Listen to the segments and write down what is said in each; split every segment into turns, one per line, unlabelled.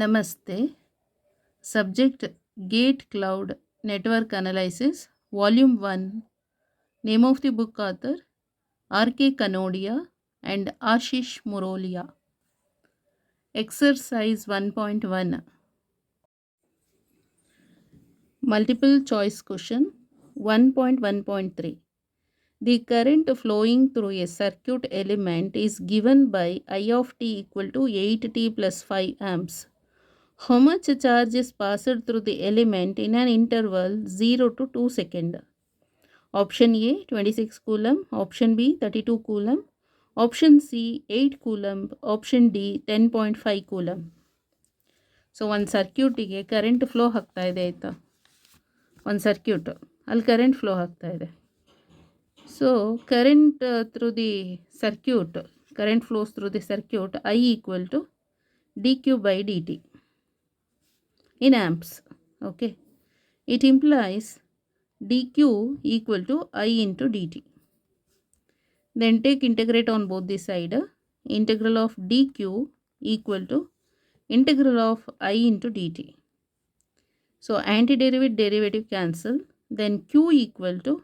Namaste. Subject Gate Cloud Network Analysis, Volume 1. Name of the book author R.K. Kanodia and Ashish Murolia. Exercise 1.1. Multiple choice question 1.1.3. The current flowing through a circuit element is given by I of t equal to 8t plus 5 amps. How much charge is passed through the element in an interval 0 to 2 seconds? Option A 26 coulomb, option B 32 coulomb, option C 8 coulomb, option D 10.5 coulomb. So ಒಂದು ಸರ್ಕ್ಯೂಟಿಗೆ current flow ಆಗ್ತಾ ಇದೆ ಆಯಿತಾ, ಒಂದು circuit ಅಲ್ಲಿ current flow ಆಗ್ತಾ ಇದೆ. So current through the circuit, current flows through the circuit I equal to dq by dt in amps. Okay, it implies dq equal to I into dt. Then take integrate on both the side. Integral of dq equal to integral of I into dt. So antiderivative derivative cancel. Then q equal to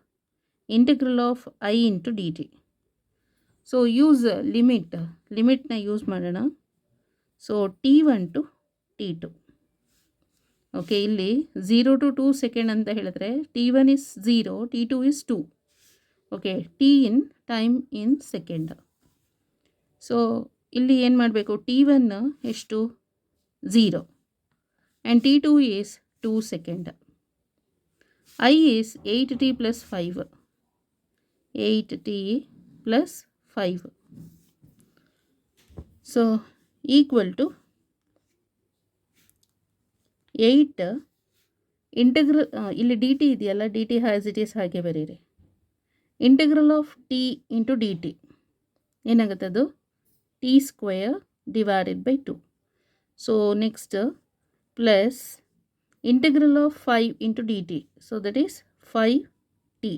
integral of I into dt. So use limit na use ಮಾಡೋಣ. So t1 to t2. Okay, ಇಲ್ಲಿ 0 to 2 second ಅಂತ ಹೇಳಿದ್ರೆ t1 is 0, t2 is 2. Okay, t in time in second. So ಇಲ್ಲಿ ಏನು ಮಾಡಬೇಕು, t1 ಎಷ್ಟು 0 and t2 is 2 second. I is 8t plus 5. 8t plus 5. So equal to 8 integral, ಇಲ್ಲಿ d t ಇದೆಯಲ್ಲ, d t has it is ಹಾಗೆ ಬರೀರಿ. Integral of t into d t ಏನಾಗುತ್ತೆ, ಅದು t square divided by 2. So next plus integral of 5 into d t, so that is 5t.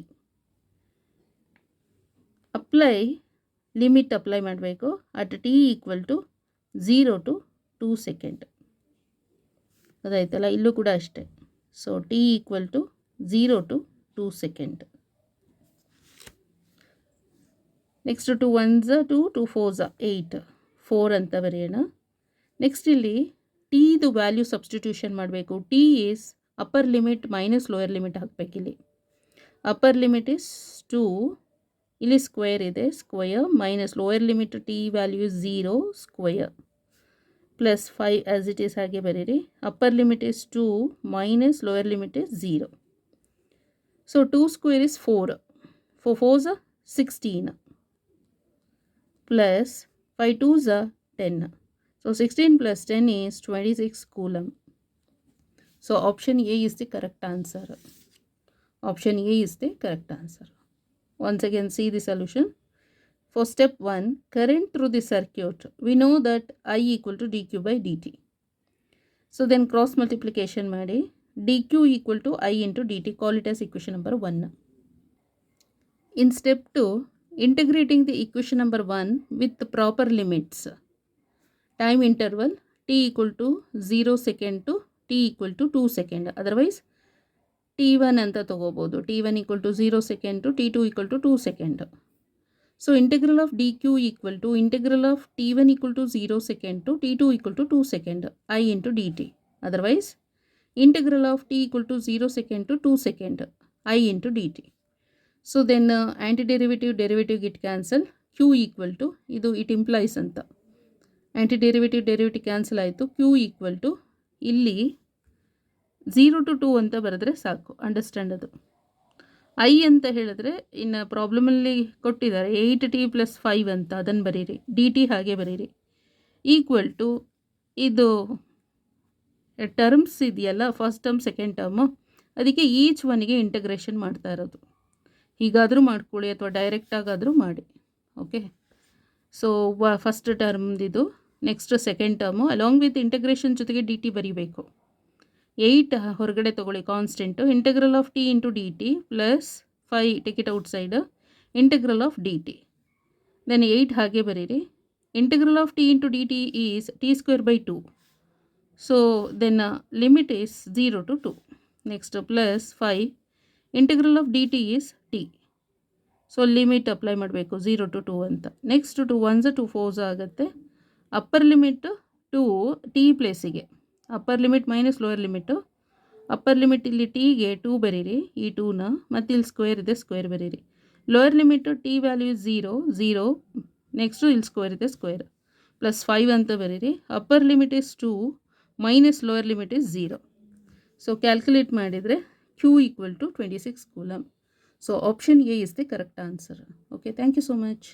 Apply limit apply ಮಾಡಬೇಕು at t equal to 0 to 2 second. ಅದಾಯ್ತಲ್ಲ, ಇಲ್ಲೂ ಕೂಡ ಅಷ್ಟೇ. So t equal to 0 to 2 second. Next 2 1s 2, 2 4s 8, 4 ಅಂತ ಬರೆಯೋಣ. Next ಇಲ್ಲಿ ಟಿದು value substitution ಮಾಡಬೇಕು. T is upper limit minus lower limit ಹಾಕಬೇಕಿಲ್ಲಿ. ಅಪ್ಪರ್ ಲಿಮಿಟ್ ಇಸ್ 2, ಇಲ್ಲಿ ಸ್ಕ್ವೇರ್ ಇದೆ, square minus lower limit t value is 0 square plus 5 as it is ಹಾಗೆ ಬರೀರಿ. Upper limit is 2 minus lower limit is 0. So 2 square is 4, 4 4s 16 plus 5 2s 10. So 16 plus 10 is 26 coulomb. So option A is the correct answer. Option A is the correct answer. Once again see the solution. For step 1, current through the circuit, we know that I equal to dq by dt. So then cross multiplication ಮಾಡಿ dq equal to I into dt, call it as equation number 1. In step 2, integrating the equation number 1 with the proper limits. Time interval t equal to 0 second to t equal to 2 second. Otherwise t1 ಅಂತ ತಗೋಬೋದು. t1 equal to 0 second to t2 equal to 2 second. So integral of dq equal to integral of t1 equal to 0 second to t2 equal to 2 second I into dt. Otherwise integral of t equal to 0 second to 2 second I into dt. So then antiderivative derivative get cancel. q equal to ಇದು it implies ಅಂತ antiderivative derivative cancel ಆಯಿತು. q equal to ಇಲ್ಲಿ 0 to 2 ಅಂತ ಬರೆದ್ರೆ ಸಾಕು, understand. ಅದು I ಅಂತ ಹೇಳಿದ್ರೆ ಇನ್ನು ಪ್ರಾಬ್ಲಮಲ್ಲಿ ಕೊಟ್ಟಿದ್ದಾರೆ 8t plus 5 ಅಂತ, ಅದನ್ನು ಬರೀರಿ. ಡಿ ಟಿ ಹಾಗೆ ಬರೀರಿ. ಈಕ್ವಲ್ ಟು ಇದು ಟರ್ಮ್ಸ್ ಇದೆಯಲ್ಲ, ಫಸ್ಟ್ ಟರ್ಮ್ ಸೆಕೆಂಡ್ ಟರ್ಮು, ಅದಕ್ಕೆ ಈಚ್ ಒನ್ಗೆ ಇಂಟಗ್ರೇಷನ್ ಮಾಡ್ತಾ ಇರೋದು. ಹೀಗಾದರೂ ಮಾಡ್ಕೊಳ್ಳಿ ಅಥವಾ ಡೈರೆಕ್ಟಾಗಾದರೂ ಮಾಡಿ. ಓಕೆ, ಸೊ ಫಸ್ಟ್ ಟರ್ಮ್ದಿದು, next second term along with integration ಜೊತೆಗೆ ಡಿ ಟಿ ಬರೀಬೇಕು. 8 ಹೊರಗಡೆ ತೊಗೊಳ್ಳಿ constant. Integral of t into d t plus 5 take it outside, integral of d t. Then 8 ಹಾಗೆ ಬರೀರಿ. Integral of t into d t is T square by 2 So then limit is 0 to 2. Next plus 5 integral of dt is t. So limit apply ಮಾಡಬೇಕು 0 to 2 ಅಂತ. Next 2 1s 2 4s ಆಗುತ್ತೆ. Upper limit 2 T ಪ್ಲೇಸಿಗೆ upper limit minus lower limit. Upper limit ಇಲ್ಲಿ ಟಿಗೆ 2 ಬರೀರಿ, ಈ 2ನ, ಮತ್ತು ಇಲ್ಲಿ ಸ್ಕ್ವೇರ್ ಇದೆ ಸ್ಕ್ವೇರ್ ಬರೀರಿ. Lower limit T value 0 next ಇಲ್ಲಿ ಸ್ಕ್ವೇರ್ ಇದೆ ಸ್ಕ್ವೇರ್ ಪ್ಲಸ್ 5 ಅಂತ ಬರೀರಿ. Upper limit is 2 minus lower limit is 0. So calculate ಮಾಡಿದರೆ Q equal to 26 coulomb. So option A is the correct answer. Okay, thank you so much.